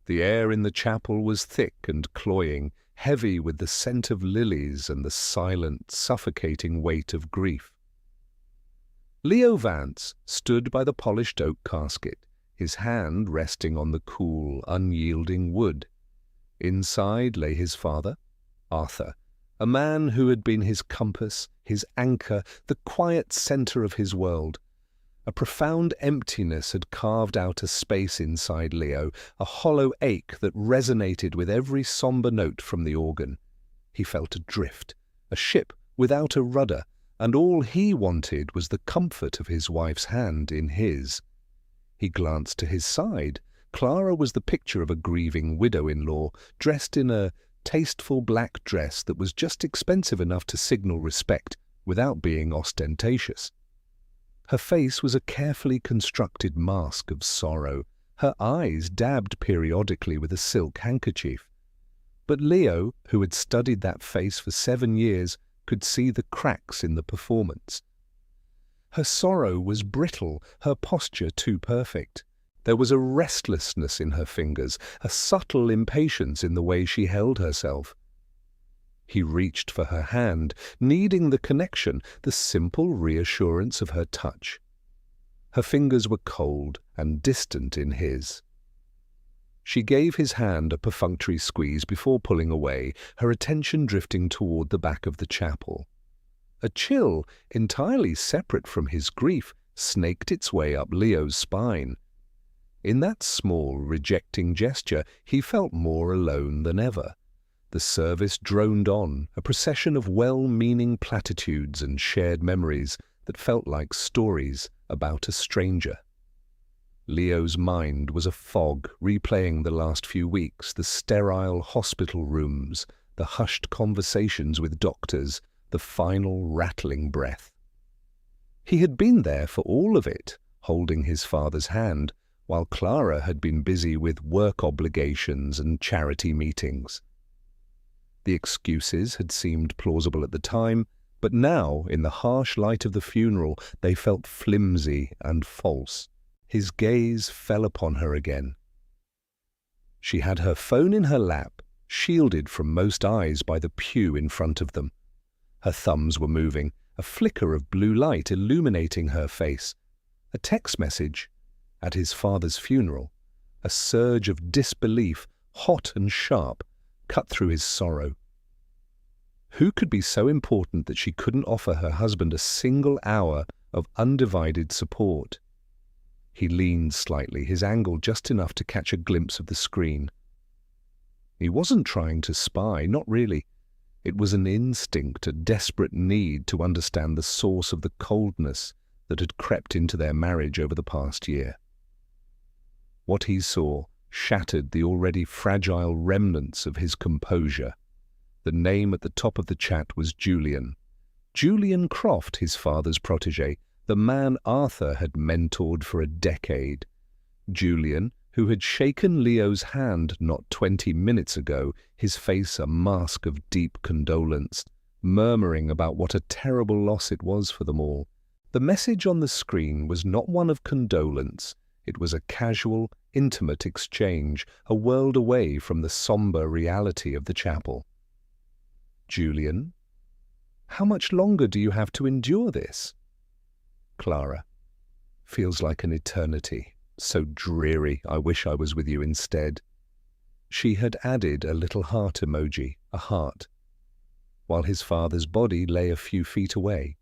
The air in the chapel was thick and cloying, heavy with the scent of lilies and the silent, suffocating weight of grief. Leo Vance stood by the polished oak casket, his hand resting on the cool, unyielding wood. Inside lay his father, Arthur, a man who had been his compass, his anchor, the quiet center of his world. A profound emptiness had carved out a space inside Leo, a hollow ache that resonated with every somber note from the organ. He felt adrift, a ship without a rudder, and all he wanted was the comfort of his wife's hand in his. He glanced to his side. Clara was the picture of a grieving widow-in-law, dressed in a tasteful black dress that was just expensive enough to signal respect without being ostentatious. Her face was a carefully constructed mask of sorrow, her eyes dabbed periodically with a silk handkerchief. But Leo, who had studied that face for 7 years, could see the cracks in the performance. Her sorrow was brittle, her posture too perfect. There was a restlessness in her fingers, a subtle impatience in the way she held herself. He reached for her hand, needing the connection, the simple reassurance of her touch. Her fingers were cold and distant in his. She gave his hand a perfunctory squeeze before pulling away, her attention drifting toward the back of the chapel. A chill, entirely separate from his grief, snaked its way up Leo's spine. In that small, rejecting gesture, he felt more alone than ever. The service droned on, a procession of well-meaning platitudes and shared memories that felt like stories about a stranger. Leo's mind was a fog, replaying the last few weeks, the sterile hospital rooms, the hushed conversations with doctors, the final rattling breath. He had been there for all of it, holding his father's hand, while Clara had been busy with work obligations and charity meetings. The excuses had seemed plausible at the time, but now, in the harsh light of the funeral, they felt flimsy and false. His gaze fell upon her again. She had her phone in her lap, shielded from most eyes by the pew in front of them. Her thumbs were moving, a flicker of blue light illuminating her face. A text message. At his father's funeral. A surge of disbelief, hot and sharp, cut through his sorrow. Who could be so important that she couldn't offer her husband a single hour of undivided support? He leaned slightly, his angle just enough to catch a glimpse of the screen. He wasn't trying to spy, not really. It was an instinct, a desperate need to understand the source of the coldness that had crept into their marriage over the past year. What he saw shattered the already fragile remnants of his composure. The name at the top of the chat was Julian. Julian Croft, his father's protege, the man Arthur had mentored for a decade. Julian, who had shaken Leo's hand not 20 minutes ago, his face a mask of deep condolence, murmuring about what a terrible loss it was for them all. The message on the screen was not one of condolence. It was a casual, intimate exchange, a world away from the somber reality of the chapel. Julian, how much longer do you have to endure this? Clara, feels like an eternity. So dreary, I wish I was with you instead. She had added a little heart emoji, a heart, while his father's body lay a few feet away.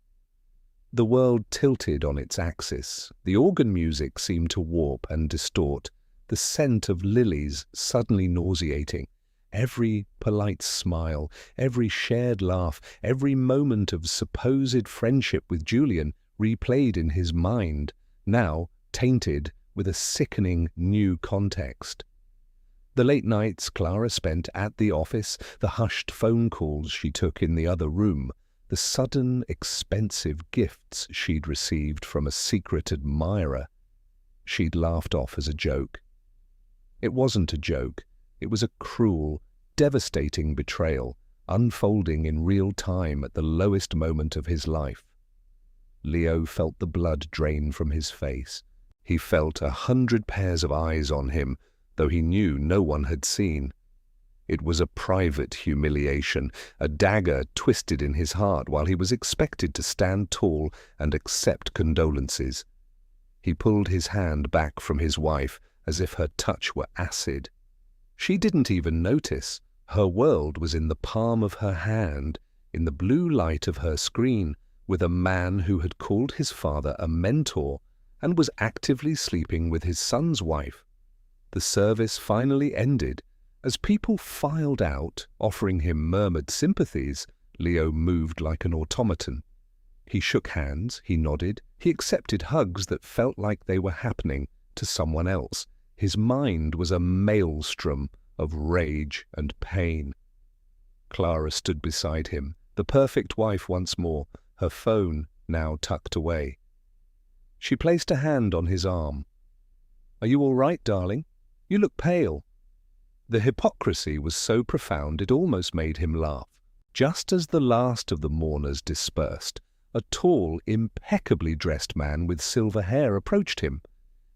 The world tilted on its axis. The organ music seemed to warp and distort, the scent of lilies suddenly nauseating. Every polite smile, every shared laugh, every moment of supposed friendship with Julian replayed in his mind, now tainted with a sickening new context. The late nights Clara spent at the office, the hushed phone calls she took in the other room, the sudden expensive gifts she'd received from a secret admirer, she'd laughed off as a joke. It wasn't a joke. It was a cruel, devastating betrayal, unfolding in real time at the lowest moment of his life. Leo felt the blood drain from his face. He felt 100 pairs of eyes on him, though he knew no one had seen. It was a private humiliation, a dagger twisted in his heart while he was expected to stand tall and accept condolences. He pulled his hand back from his wife as if her touch were acid. She didn't even notice. Her world was in the palm of her hand, in the blue light of her screen, with a man who had called his father a mentor and was actively sleeping with his son's wife. The service finally ended. As people filed out, offering him murmured sympathies, Leo moved like an automaton. He shook hands, he nodded, he accepted hugs that felt like they were happening to someone else. His mind was a maelstrom of rage and pain. Clara stood beside him, the perfect wife once more, her phone now tucked away. She placed a hand on his arm. "Are you all right, darling? You look pale." The hypocrisy was so profound it almost made him laugh. Just as the last of the mourners dispersed, a tall, impeccably dressed man with silver hair approached him.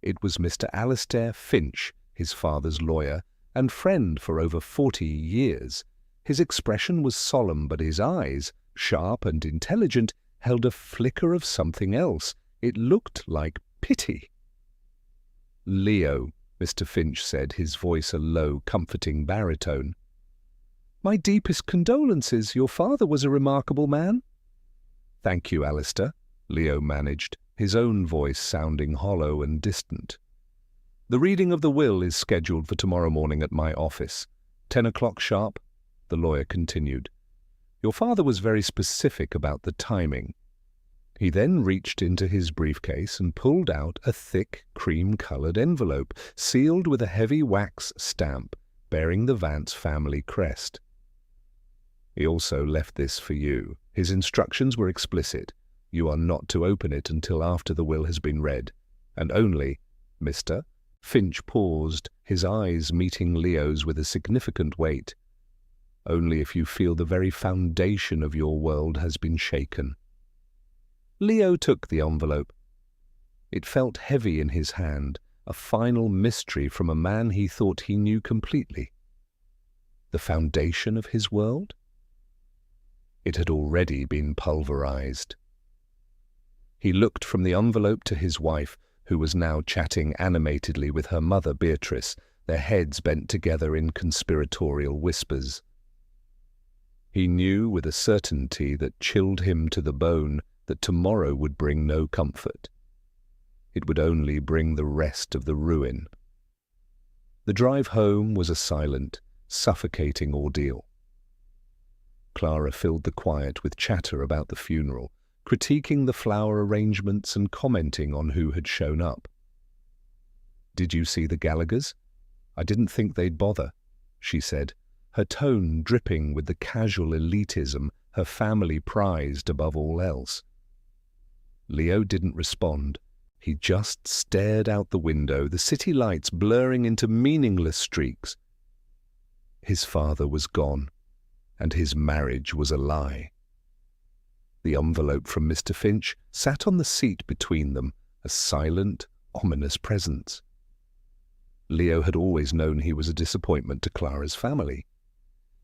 It was Mr. Alistair Finch, his father's lawyer, and friend for over 40 years. His expression was solemn, but his eyes, sharp and intelligent, held a flicker of something else. It looked like pity. "Leo," Mr. Finch said, his voice a low, comforting baritone. "My deepest condolences. Your father was a remarkable man." "Thank you, Alistair," Leo managed, his own voice sounding hollow and distant. "The reading of the will is scheduled for tomorrow morning at my office. 10 o'clock sharp," the lawyer continued. "Your father was very specific about the timing." He then reached into his briefcase and pulled out a thick, cream-colored envelope, sealed with a heavy wax stamp bearing the Vance family crest. "He also left this for you. His instructions were explicit. You are not to open it until after the will has been read, and only, Mr." Finch paused, his eyes meeting Leo's with a significant weight. "Only if you feel the very foundation of your world has been shaken." Leo took the envelope. It felt heavy in his hand, a final mystery from a man he thought he knew completely. The foundation of his world? It had already been pulverized. He looked from the envelope to his wife, who was now chatting animatedly with her mother Beatrice, their heads bent together in conspiratorial whispers. He knew with a certainty that chilled him to the bone that tomorrow would bring no comfort. It would only bring the rest of the ruin. The drive home was a silent, suffocating ordeal. Clara filled the quiet with chatter about the funeral, critiquing the flower arrangements and commenting on who had shown up. "Did you see the Gallaghers? I didn't think they'd bother," she said, her tone dripping with the casual elitism her family prized above all else. Leo didn't respond. He just stared out the window, the city lights blurring into meaningless streaks. His father was gone, and his marriage was a lie. The envelope from Mr. Finch sat on the seat between them, a silent, ominous presence. Leo had always known he was a disappointment to Clara's family.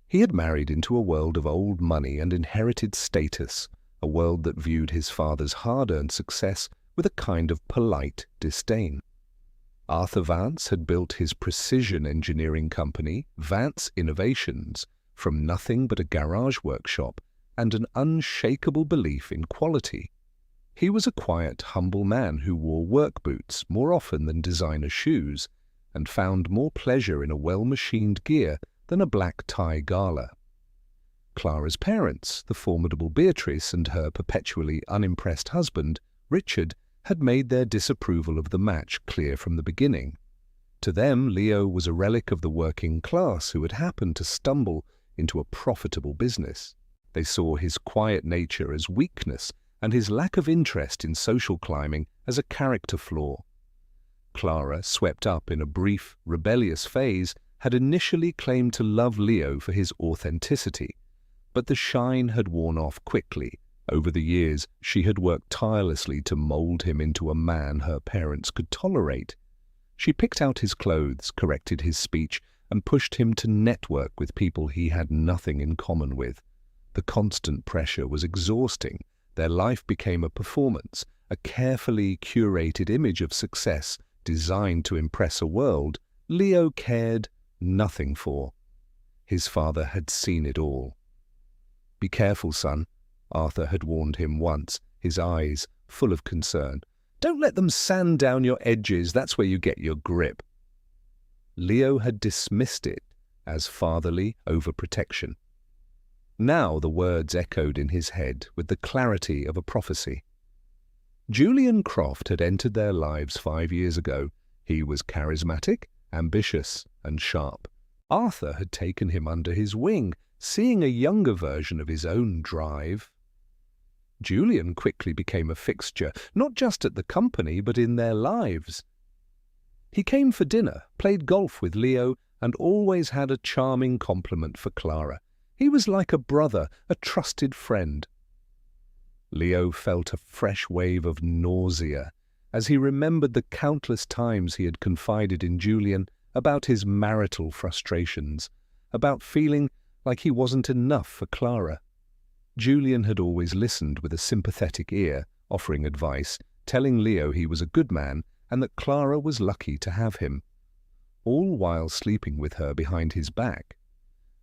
He had married into a world of old money and inherited status, a world that viewed his father's hard-earned success with a kind of polite disdain. Arthur Vance had built his precision engineering company, Vance Innovations, from nothing but a garage workshop and an unshakable belief in quality. He was a quiet, humble man who wore work boots more often than designer shoes and found more pleasure in a well-machined gear than a black tie gala. Clara's parents, the formidable Beatrice and her perpetually unimpressed husband, Richard, had made their disapproval of the match clear from the beginning. To them, Leo was a relic of the working class who had happened to stumble into a profitable business. They saw his quiet nature as weakness and his lack of interest in social climbing as a character flaw. Clara, swept up in a brief, rebellious phase, had initially claimed to love Leo for his authenticity, but the shine had worn off quickly. Over the years, she had worked tirelessly to mold him into a man her parents could tolerate. She picked out his clothes, corrected his speech, and pushed him to network with people he had nothing in common with. The constant pressure was exhausting. Their life became a performance, a carefully curated image of success designed to impress a world Leo cared nothing for. His father had seen it all. "Be careful, son," Arthur had warned him once, his eyes full of concern. "Don't let them sand down your edges, that's where you get your grip." Leo had dismissed it as fatherly overprotection. Now the words echoed in his head with the clarity of a prophecy. Julian Croft had entered their lives 5 years ago. He was charismatic, ambitious, and sharp. Arthur had taken him under his wing, seeing a younger version of his own drive. Julian quickly became a fixture, not just at the company, but in their lives. He came for dinner, played golf with Leo, and always had a charming compliment for Clara. He was like a brother, a trusted friend. Leo felt a fresh wave of nausea as he remembered the countless times he had confided in Julian about his marital frustrations, about feeling like he wasn't enough for Clara. Julian had always listened with a sympathetic ear, offering advice, telling Leo he was a good man and that Clara was lucky to have him, all while sleeping with her behind his back.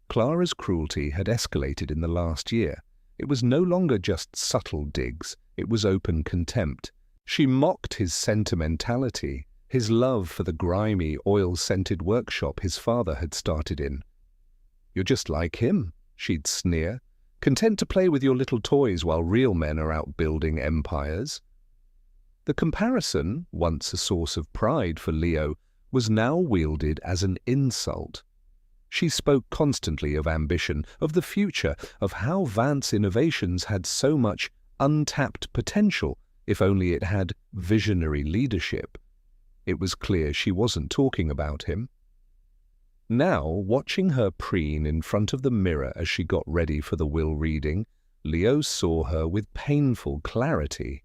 Clara's cruelty had escalated in the last year. It was no longer just subtle digs, it was open contempt. She mocked his sentimentality, his love for the grimy, oil-scented workshop his father had started in. "You're just like him," she'd sneer, "content to play with your little toys while real men are out building empires." The comparison, once a source of pride for Leo, was now wielded as an insult. She spoke constantly of ambition, of the future, of how Vance Innovations had so much untapped potential if only it had visionary leadership. It was clear she wasn't talking about him. Now, watching her preen in front of the mirror as she got ready for the will reading, Leo saw her with painful clarity.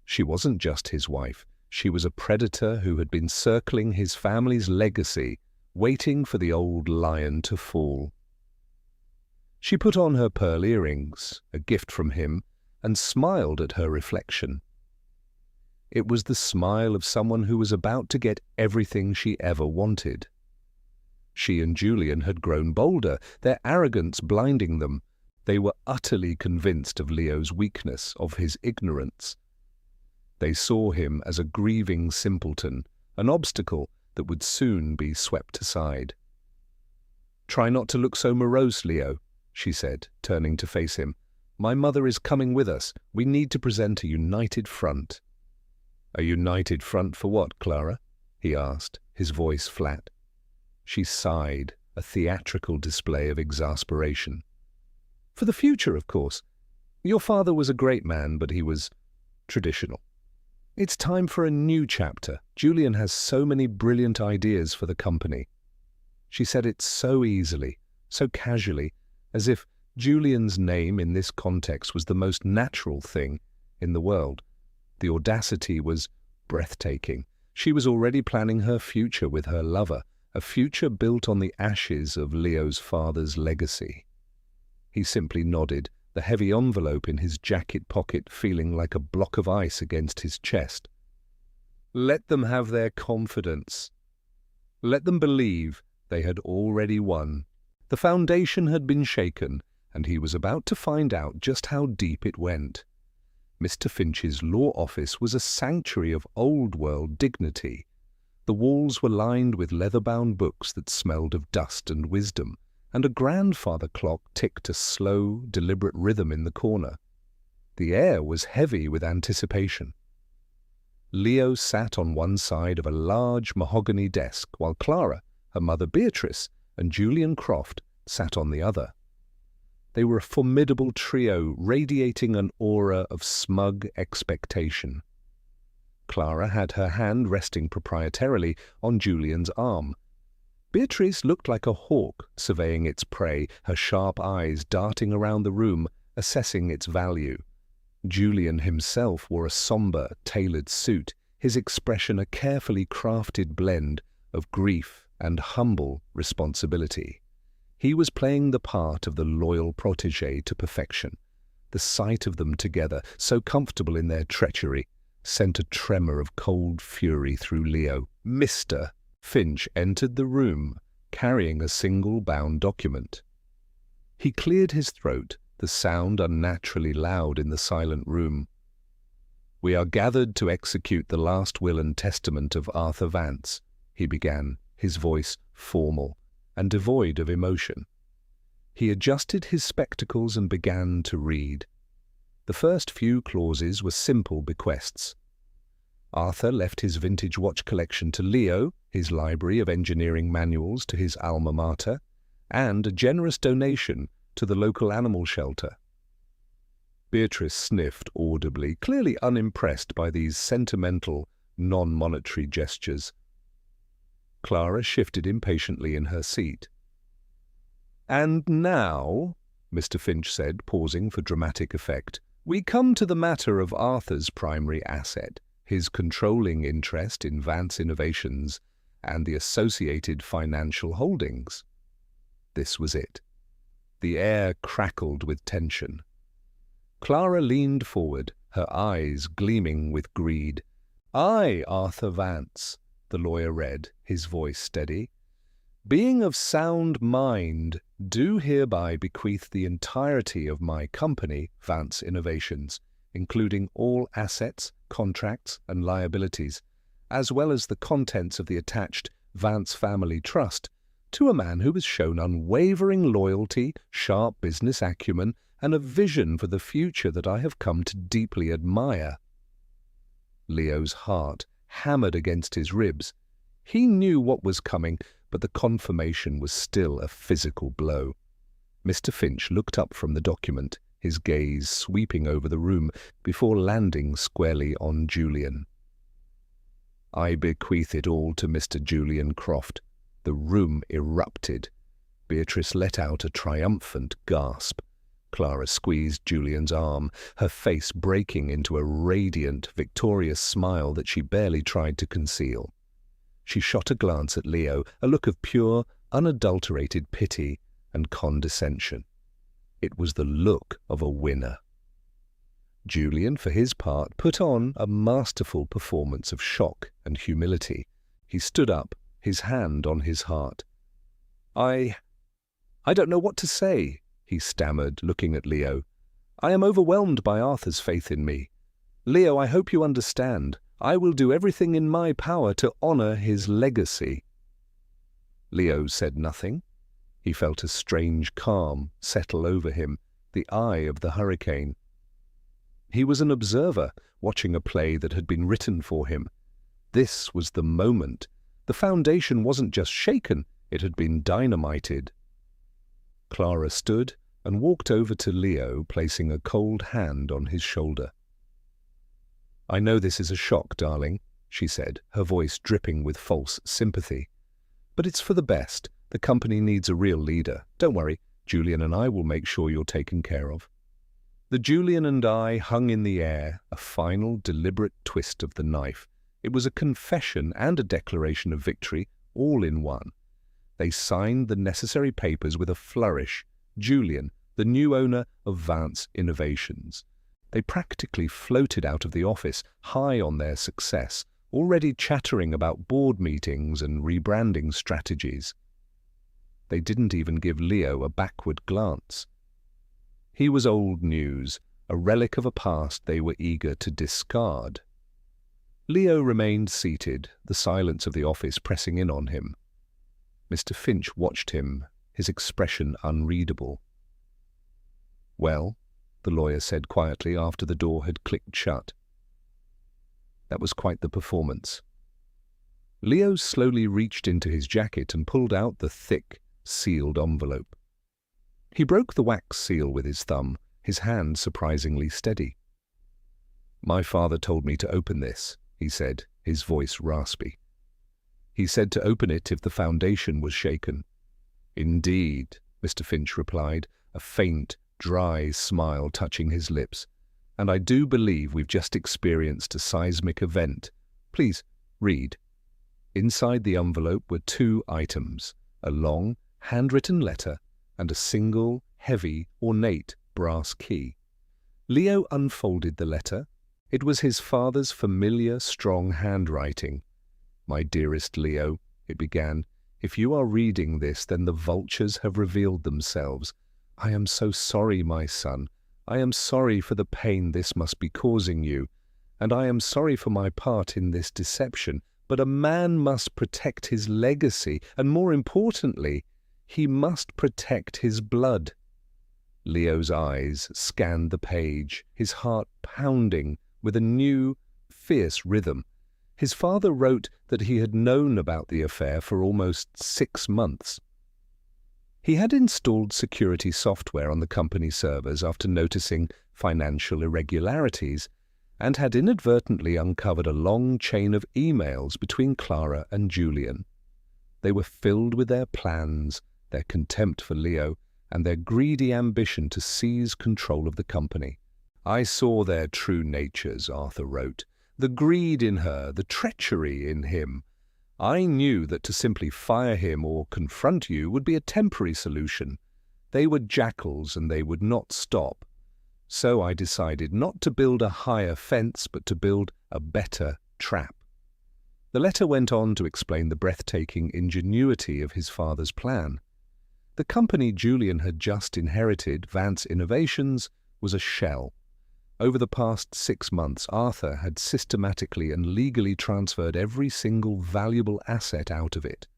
She wasn't just his wife. She was a predator who had been circling his family's legacy, waiting for the old lion to fall. She put on her pearl earrings, a gift from him, and smiled at her reflection. It was the smile of someone who was about to get everything she ever wanted. She and Julian had grown bolder, their arrogance blinding them. They were utterly convinced of Leo's weakness, of his ignorance. They saw him as a grieving simpleton, an obstacle that would soon be swept aside. "Try not to look so morose, Leo," she said, turning to face him. "My mother is coming with us. We need to present a united front." "A united front for what, Clara?" he asked, his voice flat. She sighed, a theatrical display of exasperation. "For the future, of course. Your father was a great man, but he was traditional. It's time for a new chapter. Julian has so many brilliant ideas for the company." She said it so easily, so casually, as if Julian's name in this context was the most natural thing in the world. The audacity was breathtaking. She was already planning her future with her lover, a future built on the ashes of Leo's father's legacy. He simply nodded, the heavy envelope in his jacket pocket feeling like a block of ice against his chest. Let them have their confidence. Let them believe they had already won. The foundation had been shaken, and he was about to find out just how deep it went. Mr. Finch's law office was a sanctuary of old-world dignity. The walls were lined with leather-bound books that smelled of dust and wisdom, and a grandfather clock ticked a slow, deliberate rhythm in the corner. The air was heavy with anticipation. Leo sat on one side of a large mahogany desk, while Clara, her mother Beatrice, and Julian Croft sat on the other. They were a formidable trio, radiating an aura of smug expectation. Clara had her hand resting proprietarily on Julian's arm. Beatrice looked like a hawk surveying its prey, her sharp eyes darting around the room, assessing its value. Julian himself wore a somber, tailored suit, his expression a carefully crafted blend of grief and humble responsibility. He was playing the part of the loyal protégé to perfection. The sight of them together, so comfortable in their treachery, sent a tremor of cold fury through Leo. Mr. Finch entered the room, carrying a single bound document. He cleared his throat, the sound unnaturally loud in the silent room. "We are gathered to execute the last will and testament of Arthur Vance," he began, his voice formal and devoid of emotion. He adjusted his spectacles and began to read. The first few clauses were simple bequests. Arthur left his vintage watch collection to Leo, his library of engineering manuals to his alma mater, and a generous donation to the local animal shelter. Beatrice sniffed audibly, clearly unimpressed by these sentimental, non-monetary gestures. Clara shifted impatiently in her seat. "And now," Mr. Finch said, pausing for dramatic effect, "we come to the matter of Arthur's primary asset, his controlling interest in Vance Innovations and the associated financial holdings." This was it. The air crackled with tension. Clara leaned forward, her eyes gleaming with greed. "I, Arthur Vance," the lawyer read, his voice steady, "being of sound mind, do hereby bequeath the entirety of my company, Vance Innovations, including all assets, contracts, and liabilities, as well as the contents of the attached Vance Family Trust, to a man who has shown unwavering loyalty, sharp business acumen, and a vision for the future that I have come to deeply admire." Leo's heart hammered against his ribs. He knew what was coming, but the confirmation was still a physical blow. Mr. Finch looked up from the document, his gaze sweeping over the room before landing squarely on Julian. "I bequeath it all to Mr. Julian Croft." The room erupted. Beatrice let out a triumphant gasp. Clara squeezed Julian's arm, her face breaking into a radiant, victorious smile that she barely tried to conceal. She shot a glance at Leo, a look of pure, unadulterated pity and condescension. It was the look of a winner. Julian, for his part, put on a masterful performance of shock and humility. He stood up, his hand on his heart. I don't know what to say," he stammered, looking at Leo. "I am overwhelmed by Arthur's faith in me. Leo, I hope you understand. I will do everything in my power to honor his legacy." Leo said nothing. He felt a strange calm settle over him, the eye of the hurricane. He was an observer, watching a play that had been written for him. This was the moment. The foundation wasn't just shaken, it had been dynamited. Clara stood and walked over to Leo, placing a cold hand on his shoulder. "I know this is a shock, darling," she said, her voice dripping with false sympathy. "But it's for the best. The company needs a real leader. Don't worry, Julian and I will make sure you're taken care of." The Julian and I hung in the air, a final, deliberate twist of the knife. It was a confession and a declaration of victory, all in one. They signed the necessary papers with a flourish. Julian, the new owner of Vance Innovations. They practically floated out of the office, high on their success, already chattering about board meetings and rebranding strategies. They didn't even give Leo a backward glance. He was old news, a relic of a past they were eager to discard. Leo remained seated, the silence of the office pressing in on him. Mr. Finch watched him, his expression unreadable. "Well," the lawyer said quietly after the door had clicked shut. That was quite the performance. Leo slowly reached into his jacket and pulled out the thick, sealed envelope. He broke the wax seal with his thumb, his hand surprisingly steady. "My father told me to open this," he said, his voice raspy. "He said to open it if the foundation was shaken." "Indeed," Mr. Finch replied, a faint, dry smile touching his lips. "And I do believe we've just experienced a seismic event, Please, read." Inside the envelope were 2 items, a long, handwritten letter and a single, heavy, ornate brass key. Leo unfolded the letter. It was his father's familiar, strong handwriting. "My dearest Leo," it began, "if you are reading this, then the vultures have revealed themselves. I am so sorry, my son. I am sorry for the pain this must be causing you, and I am sorry for my part in this deception. But a man must protect his legacy, and more importantly, he must protect his blood." Leo's eyes scanned the page, his heart pounding with a new, fierce rhythm. His father wrote that he had known about the affair for almost 6 months. He had installed security software on the company's servers after noticing financial irregularities, and had inadvertently uncovered a long chain of emails between Clara and Julian. They were filled with their plans, their contempt for Leo, and their greedy ambition to seize control of the company. "I saw their true natures," Arthur wrote. "The greed in her, the treachery in him. I knew that to simply fire him or confront you would be a temporary solution. They were jackals and they would not stop. So I decided not to build a higher fence, but to build a better trap." The letter went on to explain the breathtaking ingenuity of his father's plan. The company Julian had just inherited, Vance Innovations, was a shell. Over the past 6 months, Arthur had systematically and legally transferred every single valuable asset out of it.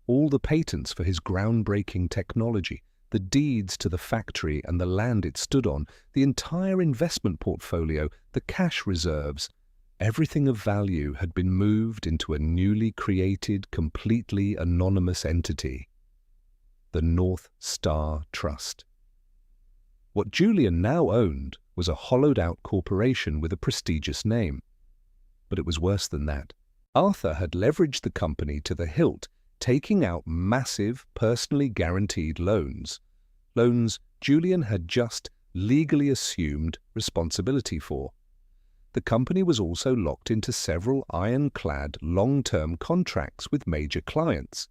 All the patents for his groundbreaking technology, the deeds to the factory and the land it stood on, the entire investment portfolio, the cash reserves, everything of value had been moved into a newly created, completely anonymous entity, the North Star Trust. What Julian now owned was a hollowed-out corporation with a prestigious name. But it was worse than that. Arthur had leveraged the company to the hilt, taking out massive, personally guaranteed loans Julian had just legally assumed responsibility for. The company was also locked into several ironclad long-term contracts with major clients,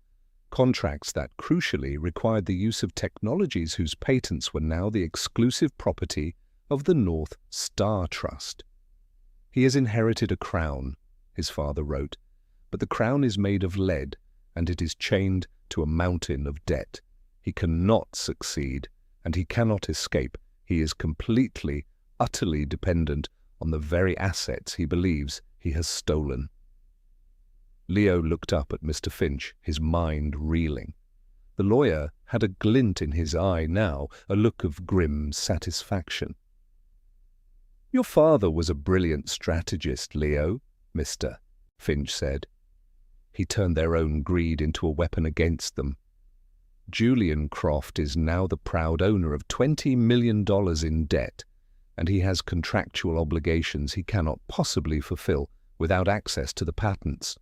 contracts that crucially required the use of technologies whose patents were now the exclusive property of the North Star Trust. "He has inherited a crown," his father wrote, "but the crown is made of lead, and it is chained to a mountain of debt. He cannot succeed, and he cannot escape. He is completely, utterly dependent on the very assets he believes he has stolen." Leo looked up at Mr. Finch, his mind reeling. The lawyer had a glint in his eye now, a look of grim satisfaction. "Your father was a brilliant strategist, Leo," Mr. Finch said. "He turned their own greed into a weapon against them. Julian Croft is now the proud owner of $20 million in debt, and he has contractual obligations he cannot possibly fulfill without access to the patents."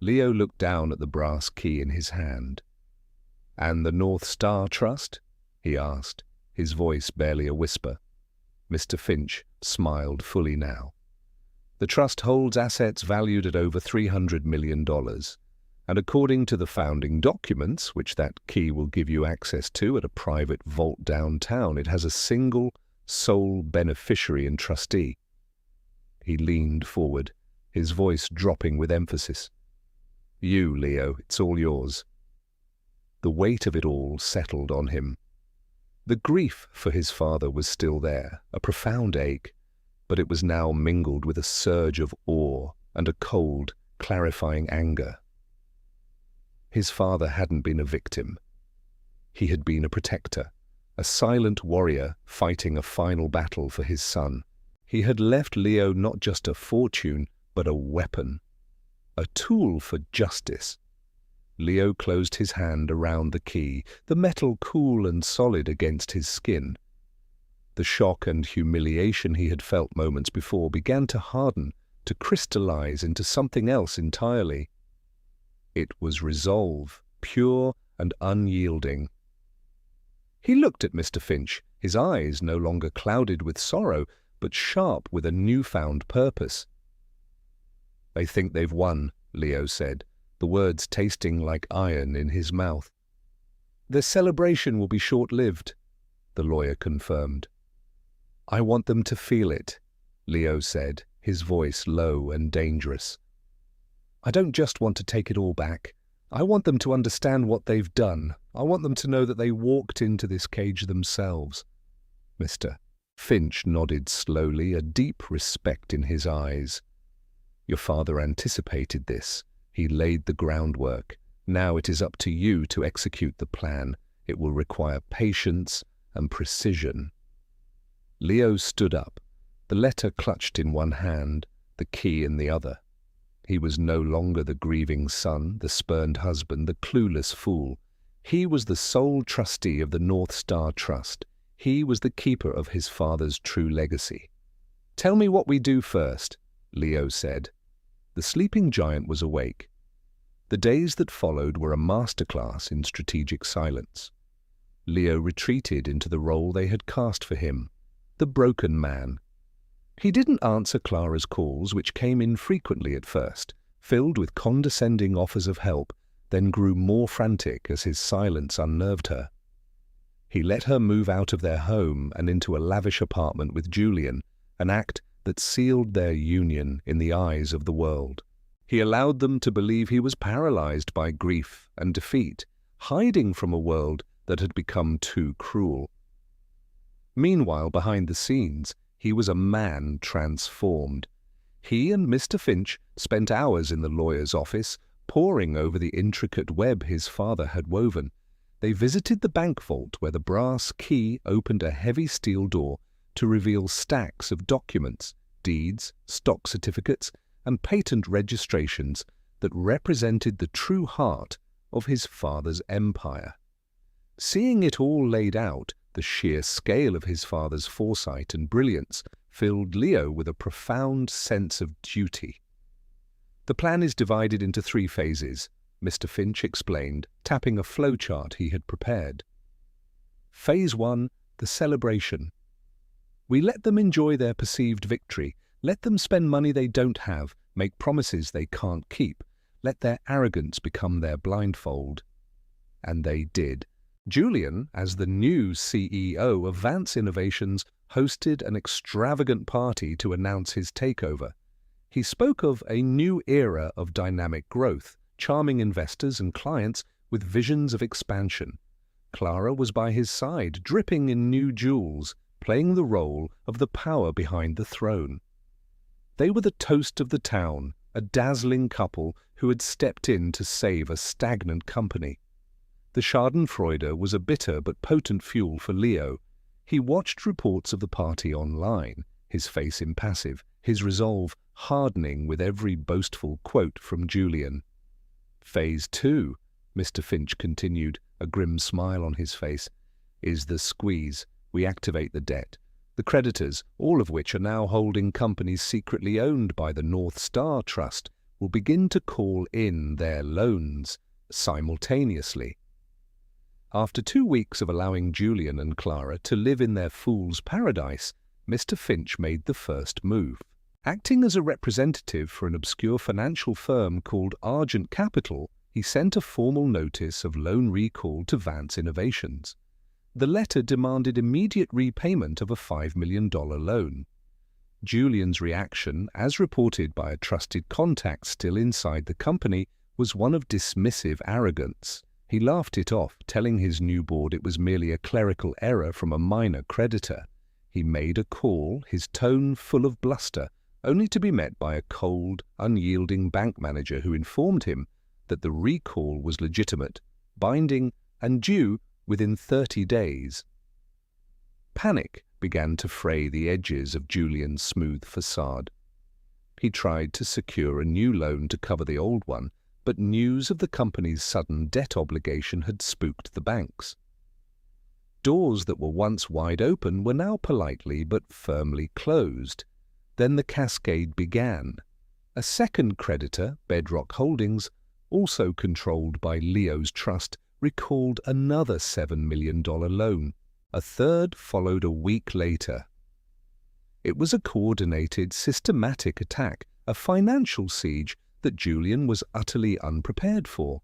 Leo looked down at the brass key in his hand. "And the North Star Trust?" he asked, his voice barely a whisper. Mr. Finch smiled fully now. "The trust holds assets valued at over $300 million, and according to the founding documents, which that key will give you access to at a private vault downtown, it has a single, sole beneficiary and trustee." He leaned forward, his voice dropping with emphasis. "You, Leo, it's all yours." The weight of it all settled on him. The grief for his father was still there, a profound ache, but it was now mingled with a surge of awe and a cold, clarifying anger. His father hadn't been a victim. He had been a protector, a silent warrior fighting a final battle for his son. He had left Leo not just a fortune, but a weapon, a tool for justice. Leo closed his hand around the key, the metal cool and solid against his skin. The shock and humiliation he had felt moments before began to harden, to crystallize into something else entirely. It was resolve, pure and unyielding. He looked at Mr. Finch, his eyes no longer clouded with sorrow, but sharp with a newfound purpose. They think they've won, Leo said, the words tasting like iron in his mouth. Their celebration will be short-lived, the lawyer confirmed. I want them to feel it, Leo said, his voice low and dangerous. I don't just want to take it all back. I want them to understand what they've done. I want them to know that they walked into this cage themselves. Mr. Finch nodded slowly, a deep respect in his eyes. Your father anticipated this. He laid the groundwork. Now it is up to you to execute the plan. It will require patience and precision. Leo stood up, the letter clutched in one hand, the key in the other. He was no longer the grieving son, the spurned husband, the clueless fool. He was the sole trustee of the North Star Trust. He was the keeper of his father's true legacy. Tell me what we do first, Leo said. The sleeping giant was awake. The days that followed were a masterclass in strategic silence. Leo retreated into the role they had cast for him, the broken man. He didn't answer Clara's calls, which came infrequently at first, filled with condescending offers of help, then grew more frantic as his silence unnerved her. He let her move out of their home and into a lavish apartment with Julian, an act that sealed their union in the eyes of the world. He allowed them to believe he was paralyzed by grief and defeat, hiding from a world that had become too cruel. Meanwhile, behind the scenes, he was a man transformed. He and Mr. Finch spent hours in the lawyer's office, poring over the intricate web his father had woven. They visited the bank vault where the brass key opened a heavy steel door to reveal stacks of documents, deeds, stock certificates, and patent registrations that represented the true heart of his father's empire. Seeing it all laid out, the sheer scale of his father's foresight and brilliance filled Leo with a profound sense of duty. The plan is divided into 3 phases, Mr. Finch explained, tapping a flowchart he had prepared. Phase 1, the celebration. We let them enjoy their perceived victory. Let them spend money they don't have, make promises they can't keep. Let their arrogance become their blindfold. And they did. Julian, as the new CEO of Vance Innovations, hosted an extravagant party to announce his takeover. He spoke of a new era of dynamic growth, charming investors and clients with visions of expansion. Clara was by his side, dripping in new jewels, playing the role of the power behind the throne. They were the toast of the town, a dazzling couple who had stepped in to save a stagnant company. The Schadenfreude was a bitter but potent fuel for Leo. He watched reports of the party online, his face impassive, his resolve hardening with every boastful quote from Julian. Phase 2, Mr. Finch continued, a grim smile on his face, is the squeeze. We activate the debt. The creditors, all of which are now holding companies secretly owned by the North Star Trust, will begin to call in their loans simultaneously. After 2 weeks of allowing Julian and Clara to live in their fool's paradise, Mr. Finch made the first move. Acting as a representative for an obscure financial firm called Argent Capital, he sent a formal notice of loan recall to Vance Innovations. The letter demanded immediate repayment of a $5 million loan. Julian's reaction, as reported by a trusted contact still inside the company, was one of dismissive arrogance. He laughed it off, telling his new board it was merely a clerical error from a minor creditor. He made a call, his tone full of bluster, only to be met by a cold, unyielding bank manager who informed him that the recall was legitimate, binding, and due within 30 days. Panic began to fray the edges of Julian's smooth facade. He tried to secure a new loan to cover the old one, but news of the company's sudden debt obligation had spooked the banks. Doors that were once wide open were now politely but firmly closed. Then the cascade began. A second creditor, Bedrock Holdings, also controlled by Leo's trust, recalled another $7 million loan. A third followed a week later. It was a coordinated, systematic attack, a financial siege that Julian was utterly unprepared for.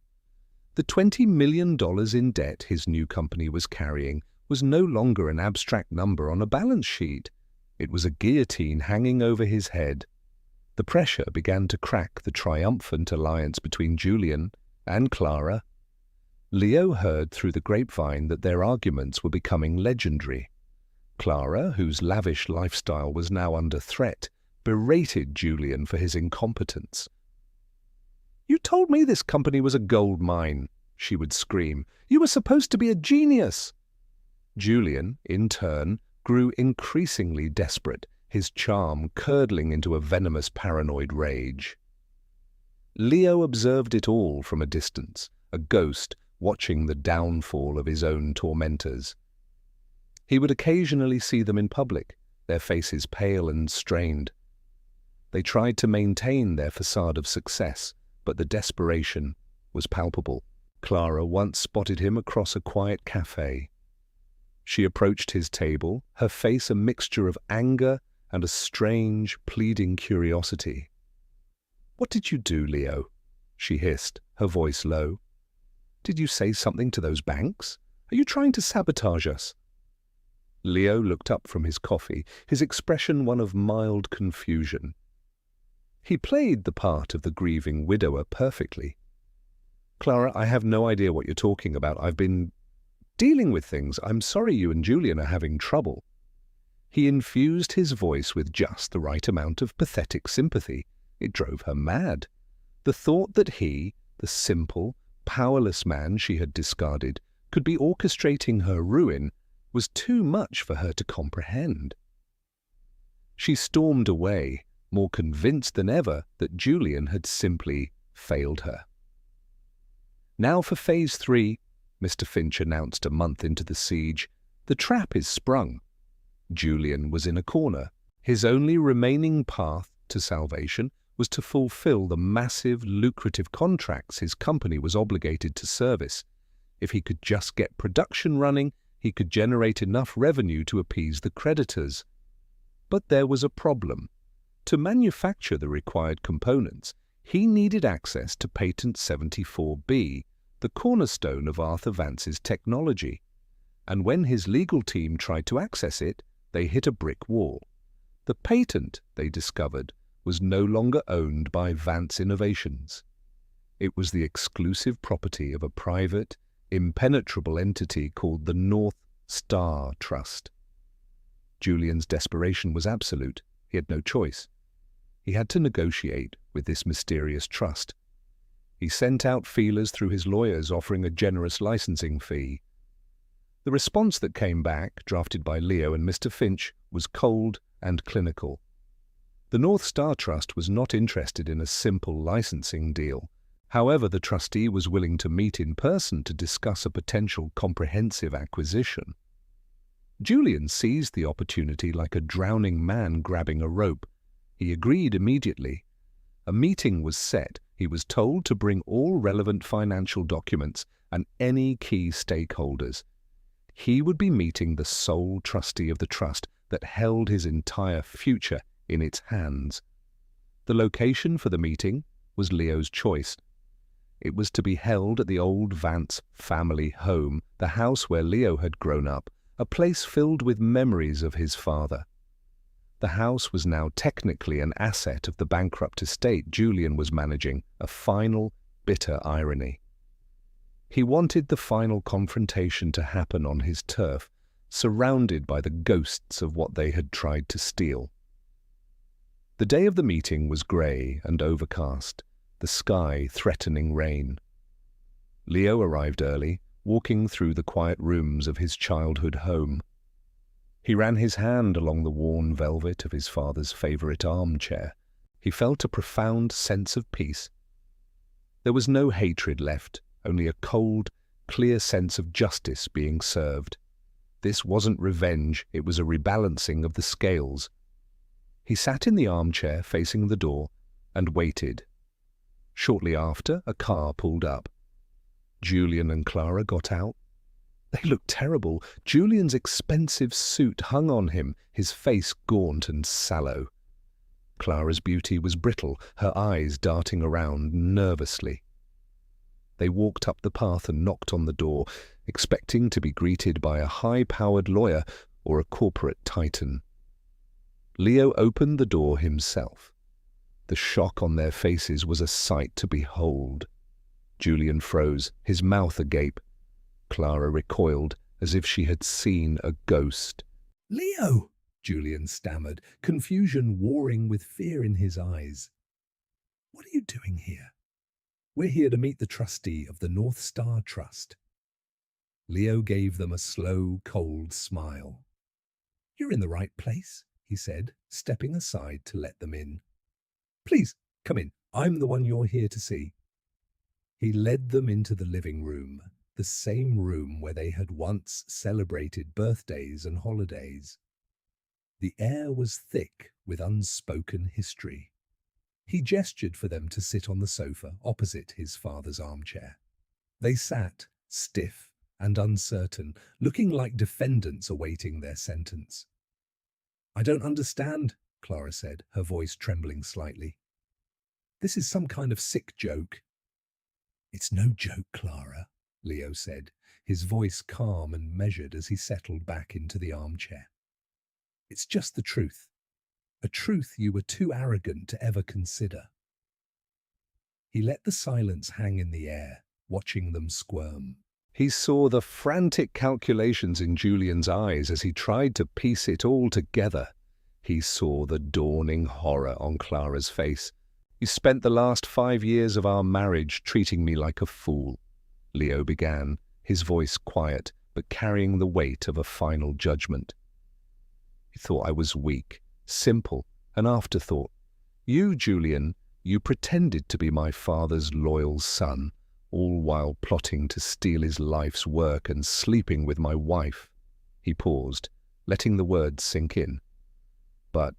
The $20 million in debt his new company was carrying was no longer an abstract number on a balance sheet. It was a guillotine hanging over his head. The pressure began to crack the triumphant alliance between Julian and Clara. Leo heard through the grapevine that their arguments were becoming legendary. Clara, whose lavish lifestyle was now under threat, berated Julian for his incompetence. "You told me this company was a gold mine," she would scream. "You were supposed to be a genius." Julian, in turn, grew increasingly desperate, his charm curdling into a venomous paranoid rage. Leo observed it all from a distance, a ghost watching the downfall of his own tormentors. He would occasionally see them in public, their faces pale and strained. They tried to maintain their facade of success, but the desperation was palpable. Clara once spotted him across a quiet cafe. She approached his table, her face a mixture of anger and a strange, pleading curiosity. "What did you do, Leo?" she hissed, her voice low. "Did you say something to those banks? Are you trying to sabotage us?" Leo looked up from his coffee, his expression one of mild confusion. He played the part of the grieving widower perfectly. "Clara, I have no idea what you're talking about. I've been dealing with things. I'm sorry you and Julian are having trouble." He infused his voice with just the right amount of pathetic sympathy. It drove her mad. The thought that he, the simple, powerless man she had discarded, could be orchestrating her ruin was too much for her to comprehend. She stormed away, more convinced than ever that Julian had simply failed her. "Now for Phase 3, Mr. Finch announced a month into the siege. "The trap is sprung." Julian was in a corner. His only remaining path to salvation was to fulfill the massive, lucrative contracts his company was obligated to service. If he could just get production running, he could generate enough revenue to appease the creditors. But there was a problem. To manufacture the required components, he needed access to Patent 74B, the cornerstone of Arthur Vance's technology. And when his legal team tried to access it, they hit a brick wall. The patent, they discovered, was no longer owned by Vance Innovations. It was the exclusive property of a private, impenetrable entity called the North Star Trust. Julian's desperation was absolute. He had no choice. He had to negotiate with this mysterious trust. He sent out feelers through his lawyers offering a generous licensing fee. The response that came back, drafted by Leo and Mr. Finch, was cold and clinical. The North Star Trust was not interested in a simple licensing deal. However, the trustee was willing to meet in person to discuss a potential comprehensive acquisition. Julian seized the opportunity like a drowning man grabbing a rope. He agreed immediately. A meeting was set. He was told to bring all relevant financial documents and any key stakeholders. He would be meeting the sole trustee of the trust that held his entire future in its hands. The location for the meeting was Leo's choice. It was to be held at the old Vance family home, the house where Leo had grown up, a place filled with memories of his father. The house was now technically an asset of the bankrupt estate Julian was managing, a final, bitter irony. He wanted the final confrontation to happen on his turf, surrounded by the ghosts of what they had tried to steal. The day of the meeting was grey and overcast, the sky threatening rain. Leo arrived early, walking through the quiet rooms of his childhood home. He ran his hand along the worn velvet of his father's favourite armchair. He felt a profound sense of peace. There was no hatred left, only a cold, clear sense of justice being served. This wasn't revenge, it was a rebalancing of the scales. He sat in the armchair facing the door and waited. Shortly after, a car pulled up. Julian and Clara got out. They looked terrible. Julian's expensive suit hung on him, his face gaunt and sallow. Clara's beauty was brittle, her eyes darting around nervously. They walked up the path and knocked on the door, expecting to be greeted by a high-powered lawyer or a corporate titan. Leo opened the door himself. The shock on their faces was a sight to behold. Julian froze, his mouth agape. Clara recoiled, as if she had seen a ghost. "Leo!" Julian stammered, confusion warring with fear in his eyes. "What are you doing here?" "We're here to meet the trustee of the North Star Trust." Leo gave them a slow, cold smile. "You're in the right place," he said, stepping aside to let them in. "Please, come in. I'm the one you're here to see." He led them into the living room, the same room where they had once celebrated birthdays and holidays. The air was thick with unspoken history. He gestured for them to sit on the sofa opposite his father's armchair. They sat, stiff and uncertain, looking like defendants awaiting their sentence. "I don't understand," Clara said, her voice trembling slightly. "This is some kind of sick joke." "It's no joke, Clara," Leo said, his voice calm and measured as he settled back into the armchair. "It's just the truth. A truth you were too arrogant to ever consider." He let the silence hang in the air, watching them squirm. He saw the frantic calculations in Julian's eyes as he tried to piece it all together. He saw the dawning horror on Clara's face. "You spent the last 5 years of our marriage treating me like a fool," Leo began, his voice quiet but carrying the weight of a final judgment. "You thought I was weak, simple, an afterthought. You, Julian, you pretended to be my father's loyal son, all while plotting to steal his life's work and sleeping with my wife." He paused, letting the words sink in. "But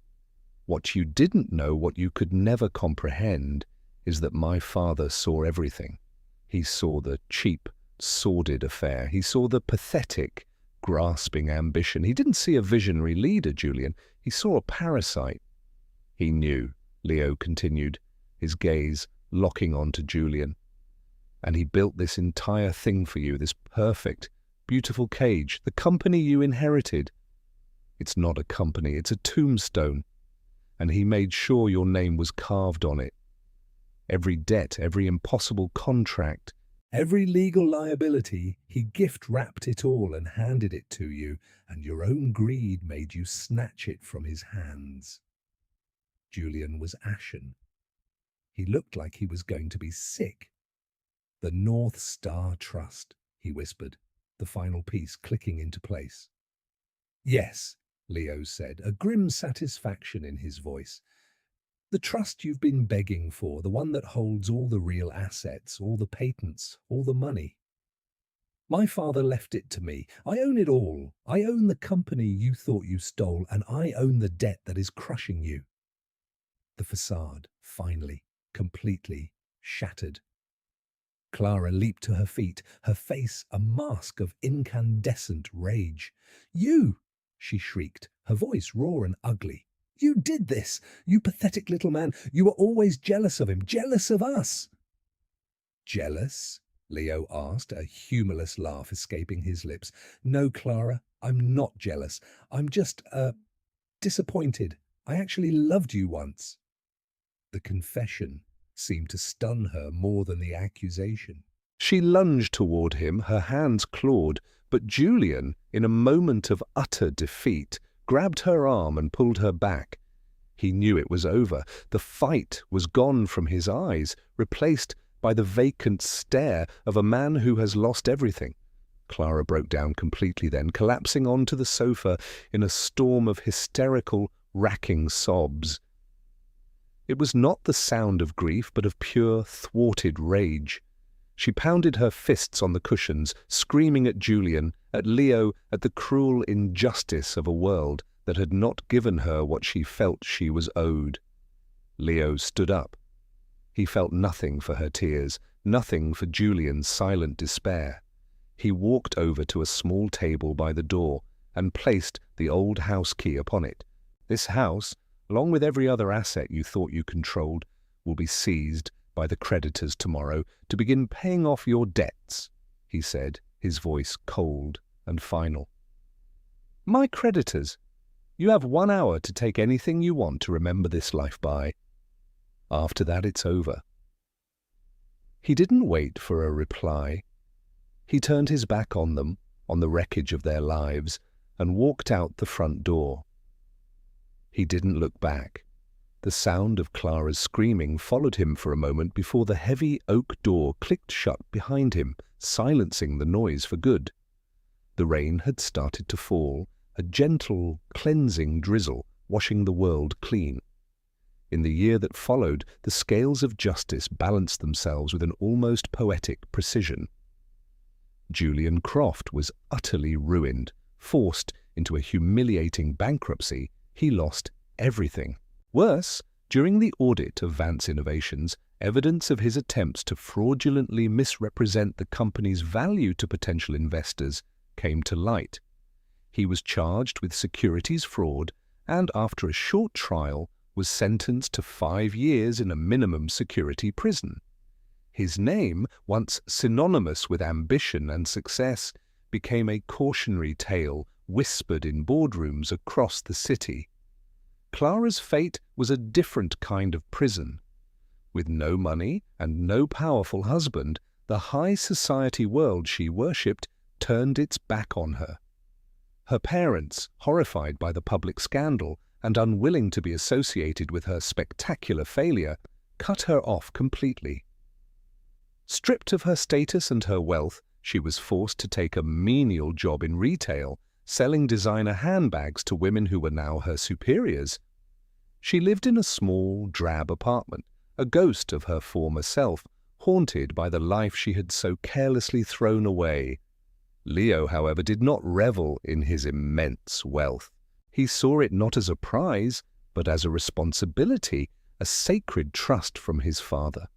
what you didn't know, what you could never comprehend, is that my father saw everything. He saw the cheap, sordid affair. He saw the pathetic, grasping ambition. He didn't see a visionary leader, Julian. He saw a parasite." "He knew," Leo continued, his gaze locking onto Julian. "And he built this entire thing for you, this perfect, beautiful cage, the company you inherited. It's not a company, it's a tombstone. And he made sure your name was carved on it. Every debt, every impossible contract, Every legal liability, he gift-wrapped it all and handed it to you, and your own greed made you snatch it from his hands." Julian was ashen. He looked like he was going to be sick. "The North Star Trust," he whispered, the final piece clicking into place. "Yes," Leo said, a grim satisfaction in his voice. "The trust you've been begging for, the one that holds all the real assets, all the patents, all the money. My father left it to me. I own it all. I own the company you thought you stole, and I own the debt that is crushing you." The facade, finally, completely shattered. Clara leaped to her feet, her face a mask of incandescent rage. "You!" she shrieked, her voice raw and ugly. "You did this! You pathetic little man! You were always jealous of him, jealous of us!" "Jealous?" Leo asked, a humorless laugh escaping his lips. "No, Clara, I'm not jealous. I'm just, disappointed. I actually loved you once." The confession seemed to stun her more than the accusation. She lunged toward him, her hands clawed, but Julian, in a moment of utter defeat, grabbed her arm and pulled her back. He knew it was over. The fight was gone from his eyes, replaced by the vacant stare of a man who has lost everything. Clara broke down completely then, collapsing onto the sofa in a storm of hysterical, racking sobs. It was not the sound of grief, but of pure, thwarted rage. She pounded her fists on the cushions, screaming at Julian, at Leo, at the cruel injustice of a world that had not given her what she felt she was owed. Leo stood up. He felt nothing for her tears, nothing for Julian's silent despair. He walked over to a small table by the door and placed the old house key upon it. This house, along with every other asset you thought you controlled, will be seized by the creditors tomorrow to begin paying off your debts," he said, his voice cold and final. "My creditors? You have 1 hour to take anything you want to remember this life by. After that, it's over." He didn't wait for a reply. He turned his back on them, on the wreckage of their lives, and walked out the front door. He didn't look back. The sound of Clara's screaming followed him for a moment before the heavy oak door clicked shut behind him, silencing the noise for good. The rain had started to fall, a gentle, cleansing drizzle, washing the world clean. In the year that followed, the scales of justice balanced themselves with an almost poetic precision. Julian Croft was utterly ruined. Forced into a humiliating bankruptcy, he lost everything. Worse, during the audit of Vance Innovations, evidence of his attempts to fraudulently misrepresent the company's value to potential investors came to light. He was charged with securities fraud and, after a short trial, was sentenced to 5 years in a minimum security prison. His name, once synonymous with ambition and success, became a cautionary tale whispered in boardrooms across the city. Clara's fate was a different kind of prison. With no money and no powerful husband, the high society world she worshipped turned its back on her. Her parents, horrified by the public scandal and unwilling to be associated with her spectacular failure, cut her off completely. Stripped of her status and her wealth, she was forced to take a menial job in retail, selling designer handbags to women who were now her superiors. She lived in a small, drab apartment, a ghost of her former self, haunted by the life she had so carelessly thrown away. Leo, however, did not revel in his immense wealth. He saw it not as a prize, but as a responsibility, a sacred trust from his father.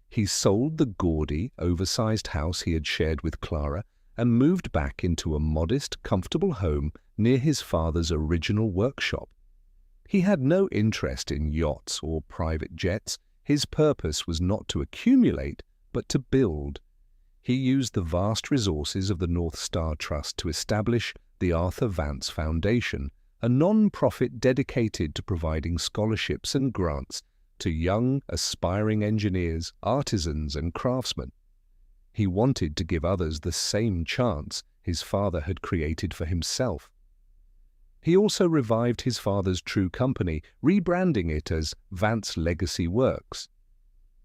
He sold the gaudy, oversized house he had shared with Clara and moved back into a modest, comfortable home near his father's original workshop. He had no interest in yachts or private jets. His purpose was not to accumulate, but to build. He used the vast resources of the North Star Trust to establish the Arthur Vance Foundation, a non-profit dedicated to providing scholarships and grants to young, aspiring engineers, artisans, and craftsmen. He wanted to give others the same chance his father had created for himself. He also revived his father's true company, rebranding it as Vance Legacy Works.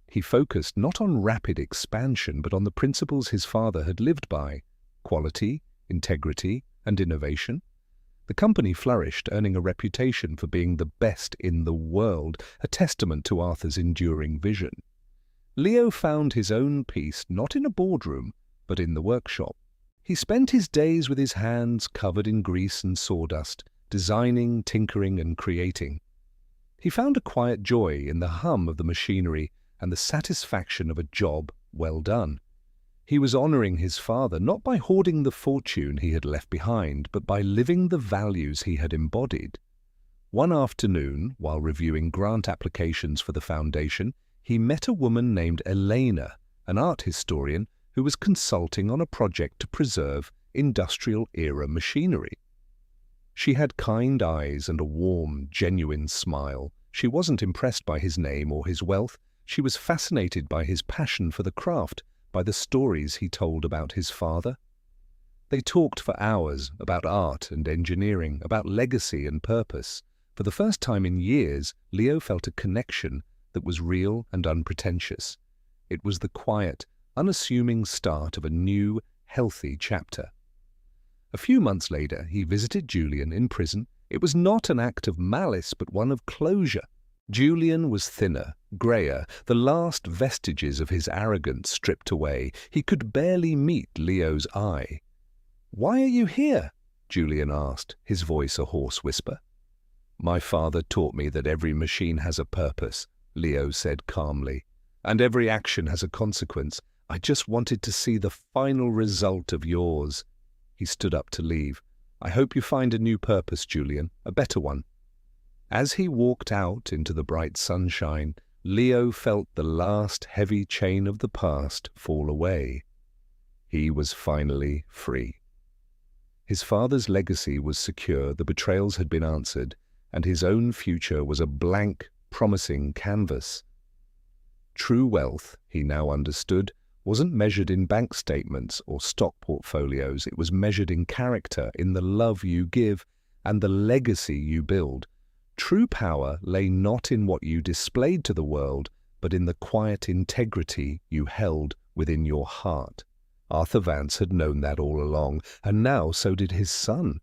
He focused not on rapid expansion, but on the principles his father had lived by: quality, integrity, and innovation. The company flourished, earning a reputation for being the best in the world, a testament to Arthur's enduring vision. Leo found his own peace not in a boardroom, but in the workshop. He spent his days with his hands covered in grease and sawdust, designing, tinkering, and creating. He found a quiet joy in the hum of the machinery and the satisfaction of a job well done. He was honoring his father not by hoarding the fortune he had left behind, but by living the values he had embodied. One afternoon, while reviewing grant applications for the foundation, he met a woman named Elena, an art historian who was consulting on a project to preserve industrial-era machinery. She had kind eyes and a warm, genuine smile. She wasn't impressed by his name or his wealth. She was fascinated by his passion for the craft, by the stories he told about his father. They talked for hours about art and engineering, about legacy and purpose. For the first time in years, Leo felt a connection that was real and unpretentious. It was the quiet, unassuming start of a new, healthy chapter. A few months later, he visited Julian in prison. It was not an act of malice, but one of closure. Julian was thinner, greyer, the last vestiges of his arrogance stripped away. He could barely meet Leo's eye. "Why are you here?" Julian asked, his voice a hoarse whisper. "My father taught me that every machine has a purpose," Leo said calmly, "and every action has a consequence. I just wanted to see the final result of yours." He stood up to leave. "I hope you find a new purpose, Julian, a better one." As he walked out into the bright sunshine, Leo felt the last heavy chain of the past fall away. He was finally free. His father's legacy was secure, the betrayals had been answered, and his own future was a blank, promising canvas. True wealth, he now understood, wasn't measured in bank statements or stock portfolios. It was measured in character, in the love you give and the legacy you build. True power lay not in what you displayed to the world, but in the quiet integrity you held within your heart. Arthur Vance had known that all along, and now so did his son.